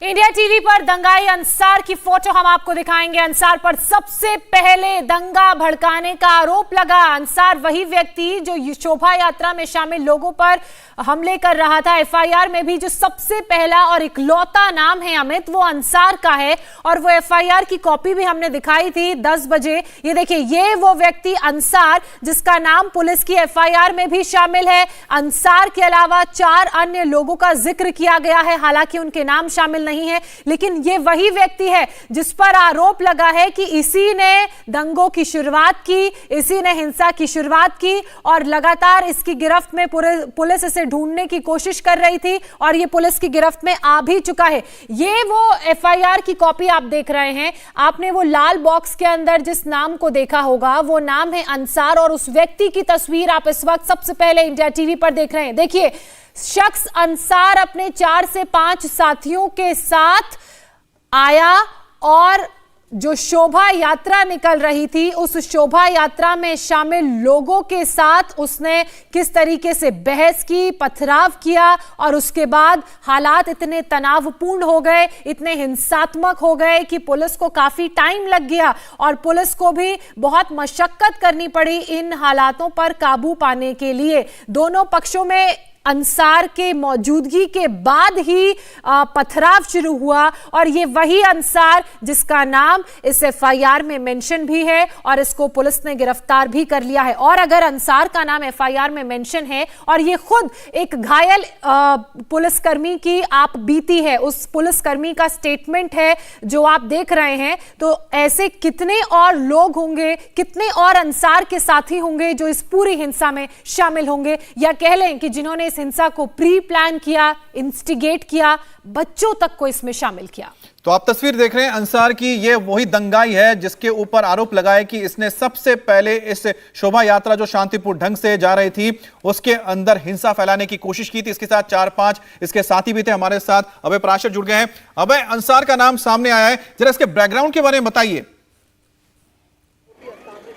India TV पर दंगाई अंसार की photo हम आपको दिखाएंगे। अंसार पर सबसे पहले दंगा भड़काने का आरोप लगा। अंसार वही व्यक्ति जो शोभा यात्रा में शामिल लोगों पर हमले कर रहा था। एफआईआर में भी जो सबसे पहला और इकलौता नाम है अमित, वो अंसार का है और वो एफआईआर की कॉपी भी हमने दिखाई थी 10 बजे। ये देखिए, ये वो व्यक्ति अंसार जिसका नाम पुलिस की एफआईआर में भी शामिल है। अंसार के अलावा 4 अन्य लोगों का जिक्र किया गया है, हालांकि उनके नाम शामिल नहीं है, लेकिन ये वही व्यक्ति है जिस पर आरोप लगा है कि इसी ने दंगों की शुरुआत की, इसी ने हिंसा की शुरुआत की और लगातार इसकी गिरफ्त में पुलिस इसे ढूंढने की कोशिश कर रही थी और ये पुलिस की गिरफ्त में आ भी चुका है। ये वो एफआईआर की कॉपी आप देख रहे हैं। आपने वो लाल बॉक्स के अंदर जिस नाम को देखा होगा वो नाम है अंसार और उस व्यक्ति की तस्वीर आप इस वक्त सबसे पहले इंडिया टीवी पर देख रहे हैं। देखिए, शख्स अंसार अपने 4 से 5 साथियों के साथ आया और जो शोभा यात्रा निकल रही थी उस शोभा यात्रा में शामिल लोगों के साथ उसने किस तरीके से बहस की, पथराव किया और उसके बाद हालात इतने तनावपूर्ण हो गए, इतने हिंसात्मक हो गए कि पुलिस को काफी टाइम लग गया और पुलिस को भी बहुत मशक्कत करनी पड़ी इन हालातों पर काबू पाने के लिए। दोनों पक्षों में अंसार के मौजूदगी के बाद ही पथराव शुरू हुआ और ये वही अंसार जिसका नाम इस एफआईआर में मेंशन भी है और इसको पुलिस ने गिरफ्तार भी कर लिया है। और अगर अंसार का नाम एफआईआर में मेंशन है और ये खुद एक घायल पुलिसकर्मी की आप बीती है, उस पुलिसकर्मी का स्टेटमेंट है जो आप देख रहे हैं, तो ऐसे कितने और लोग होंगे, कितने और अंसार के साथी होंगे जो इस पूरी हिंसा में शामिल होंगे, या कह लें कि जिन्होंने हिंसा को प्री प्लान किया, इंस्टिगेट किया, बच्चों तक को इसमें शामिल किया। तो आप तस्वीर देख रहे हैं अंसार की। ये वही दंगाई है जिसके ऊपर आरोप लगा है कि इसने सबसे पहले इस शोभा यात्रा जो शांतिपूर्ण ढंग से जा रही थी उसके अंदर हिंसा फैलाने की कोशिश की थी। इसके साथ 4-5 इसके साथी भी थे। हमारे साथ अभय पराशर जुड़ गए हैं। अभय, अंसार का नाम सामने आया है, जरा इसके बैकग्राउंड के बारे में बताइए।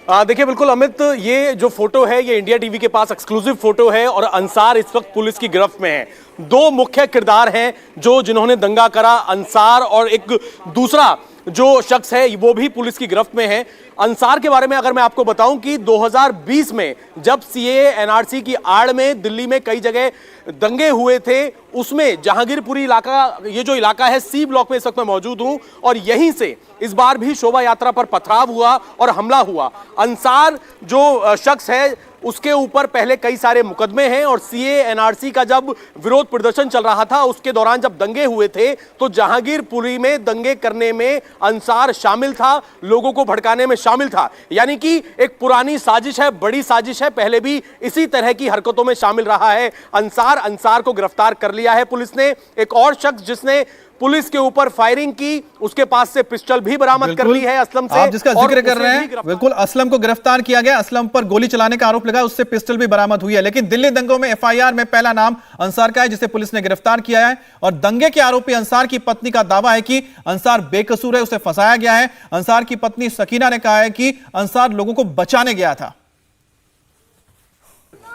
देखिए, बिल्कुल अमित, ये जो फोटो है ये इंडिया टीवी के पास एक्सक्लूसिव फोटो है और अंसार इस वक्त पुलिस की गिरफ्त में है। 2 मुख्य किरदार हैं जिन्होंने दंगा करा, अंसार और एक दूसरा जो शख्स है वो भी पुलिस की गिरफ्त में है। अंसार के बारे में अगर मैं आपको बताऊं कि 2020 में जब सीएए एनआरसी की आड़ में दिल्ली में कई जगह दंगे हुए थे, उसमें जहांगीरपुरी इलाका, ये जो इलाका है सी ब्लॉक में इस वक्त मैं मौजूद हूं और यहीं से इस बार भी शोभा यात्रा पर पथराव हुआ और हमला हुआ। अंसार जो शख्स है उसके ऊपर पहले कई सारे मुकदमे हैं और सीएए एनआरसी का जब विरोध प्रदर्शन चल रहा था उसके दौरान जब दंगे हुए थे तो जहांगीरपुरी में दंगे करने में अंसार शामिल था, लोगों को भड़काने में शामिल था। यानी कि एक पुरानी साजिश है, बड़ी साजिश है, पहले भी इसी तरह की हरकतों में शामिल रहा है अंसार को गिरफ्तार कर लिया है पुलिस ने। एक और शख्स जिसने पुलिस के ऊपर फायरिंग की, उसके पास से पिस्टल भी बरामद कर ली है असलम से। आप जिसका जिक्र कर रहे हैं, बिल्कुल असलम को गिरफ्तार किया गया। असलम पर गोली चलाने का आरोप लगा, उससे पिस्टल भी बरामद हुई है। लेकिन दिल्ली दंगों में एफआईआर में पहला नाम अंसार का है जिसे पुलिस ने गिरफ्तार किया है और दंगे के आरोपी अंसार की पत्नी का दावा है कि अंसार बेकसूर है, उसे फंसाया गया है। अंसार की पत्नी सकीना ने कहा है कि अंसार लोगों को बचाने गया था।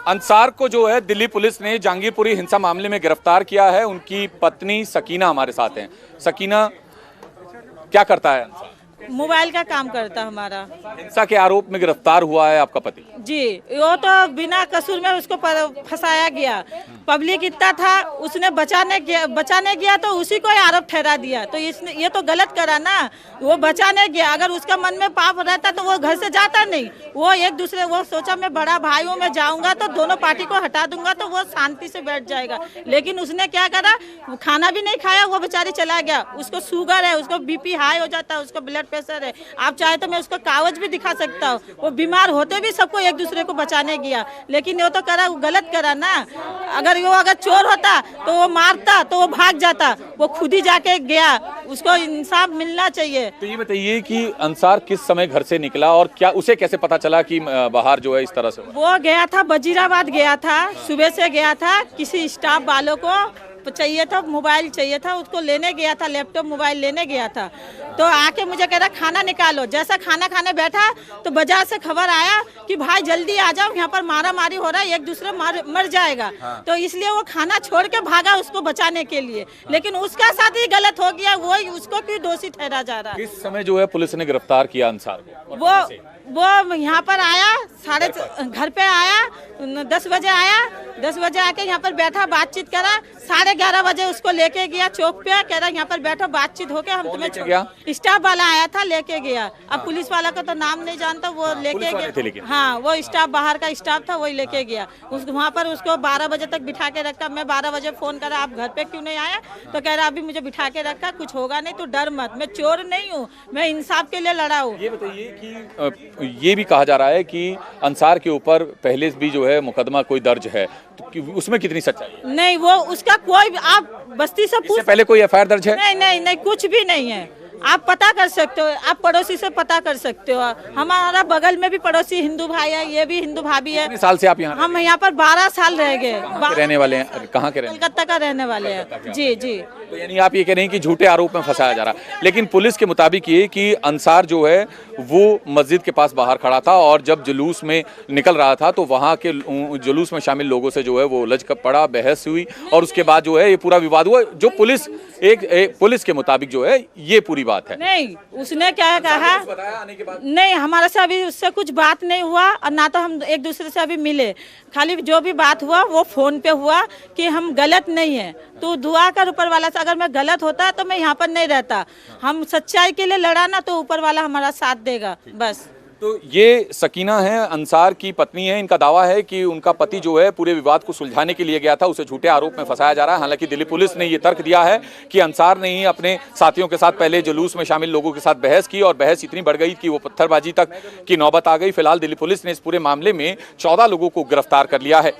अंसार को जो है दिल्ली पुलिस ने जहांगीरपुरी हिंसा मामले में गिरफ्तार किया है। उनकी पत्नी सकीना हमारे साथ हैं। सकीना, क्या करता है अंसार? मोबाइल का काम करता हमारा। हिंसा के आरोप में गिरफ्तार हुआ है आपका पति? जी, वो तो बिना कसूर में उसको फंसाया गया। पब्लिक इतना था, उसने बचाने गया तो उसी को आरोप ठहरा दिया। तो ये तो गलत करा ना, वो बचाने गया। अगर उसका मन में पाप रहता तो वो घर से जाता नहीं। वो एक दूसरे, वो सोचा मैं बड़ा भाई हूँ, मैं जाऊंगा तो दोनों पार्टी को हटा दूंगा तो वो शांति से बैठ जाएगा। लेकिन उसने क्या करा, खाना भी नहीं खाया, वो बेचारी चला गया। उसको शुगर है, उसको बीपी हाई हो जाता है, उसको ब्लड प्रेशर है। आप चाहे तो मैं उसको कागज भी दिखा सकता हूँ। वो बीमार होते भी सबको एक दूसरे को बचाने गया, लेकिन वो तो करा, वो गलत करा ना। अगर चोर होता तो वो मारता, तो वो भाग जाता, वो खुद ही जाके गया। उसको इंसाफ मिलना चाहिए। तो ये बताइए कि अंसार किस समय घर से निकला और क्या उसे कैसे पता चला कि बाहर जो है इस तरह से? वो गया था, वजीराबाद गया था, सुबह से गया था, किसी स्टाफ वालों को चाहिए था, मोबाइल चाहिए था, उसको लेने गया था, लैपटॉप मोबाइल लेने गया था। तो आके मुझे कह रहा खाना निकालो। जैसा खाना खाने बैठा तो बाजार से खबर आया कि भाई जल्दी आ जाओ, यहाँ पर मारा मारी हो रहा है, एक दूसरे मर जाएगा। तो इसलिए वो खाना छोड़ के भागा उसको बचाने के लिए, लेकिन उसका साथ ही गलत हो गया, वो उसको क्यों दोषी ठहरा जा रहा है। किस समय जो है पुलिस ने गिरफ्तार किया अंसार को? वो यहाँ पर आया, घर पे आया, 10 बजे आया, 10 बजे आके यहाँ पर बैठा, बातचीत करा, 11:30 बजे उसको लेके गया चौक पे, कह रहा यहाँ पर बैठो, बातचीत हो गया, हम तुम्हें गया? स्टाफ वाला आया था, लेके गया। अब पुलिस वाला का तो नाम नहीं जानता, वो लेके गया। हाँ, वो स्टाफ बाहर का स्टाफ था, वही लेके गया। वहाँ पर उसको 12 बजे तक बिठा के रखा। मैं 12 बजे फोन करा, आप घर पे क्यों नहीं आया? तो कह रहा अभी मुझे बिठा के रखा, कुछ होगा नहीं, तो डर मत, मैं चोर नहीं हूँ, मैं इंसाफ के लिए लड़ा हूँ। ये बताइए कि ये भी कहा जा रहा है कि अंसार के ऊपर पहले भी जो है मुकदमा कोई दर्ज है, तो उसमें कितनी सच्चाई है? नहीं, वो उसका कोई, आप बस्ती से पूछ, पहले कोई एफआईआर दर्ज है? नहीं, कुछ भी नहीं है। आप पता कर सकते हो, आप पड़ोसी से पता कर सकते हो। हमारा बगल में भी पड़ोसी हिंदू भाई है, ये भी हिंदू भाभी है। कितने साल से आप यहाँ? हम यहाँ पर 12 साल रह गए। रहने वाले हैं? कहाँ के रहने? कलकत्ता का रहने वाले हैं। जी। तो यानी आप ये कह रहे हैं कि झूठे आरोप में फंसाया जा रहा है, लेकिन पुलिस के मुताबिक ये कि अंसार जो है वो मस्जिद के पास बाहर खड़ा था और जब जुलूस में निकल रहा था तो वहाँ के जुलूस में शामिल लोगों से जो है वो उलझ कर पड़ा, बहस हुई और उसके बाद जो है ये पूरा विवाद हुआ। जो पुलिस पुलिस के मुताबिक जो है ये पूरी बात है। नहीं, उसने क्या कहा बताया आने के बाद? नहीं, हमारे से अभी उससे कुछ बात नहीं हुआ और ना तो हम एक दूसरे से अभी मिले। खाली जो भी बात हुआ वो फोन पे हुआ कि हम गलत नहीं है, तो दुआ कर ऊपर वाला से, अगर मैं गलत होता तो मैं यहाँ पर नहीं रहता। हम सच्चाई के लिए लड़ा ना, तो ऊपर वाला हमारा साथ देगा, बस। तो ये सकीना है, अंसार की पत्नी है। इनका दावा है कि उनका पति जो है पूरे विवाद को सुलझाने के लिए गया था, उसे झूठे आरोप में फंसाया जा रहा है। हालांकि दिल्ली पुलिस ने ये तर्क दिया है कि अंसार ने ही अपने साथियों के साथ पहले जुलूस में शामिल लोगों के साथ बहस की और बहस इतनी बढ़ गई कि वो पत्थरबाजी तक की नौबत आ गई। फिलहाल दिल्ली पुलिस ने इस पूरे मामले में 14 लोगों को गिरफ्तार कर लिया है।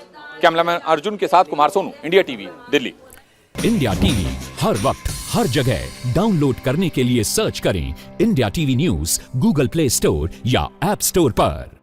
कैमरामैन अर्जुन के साथ Kumar Sonu, India TV, Delhi. India TV हर वक्त हर जगह डाउनलोड करने के लिए सर्च करें India TV news Google Play Store या ऐप स्टोर पर।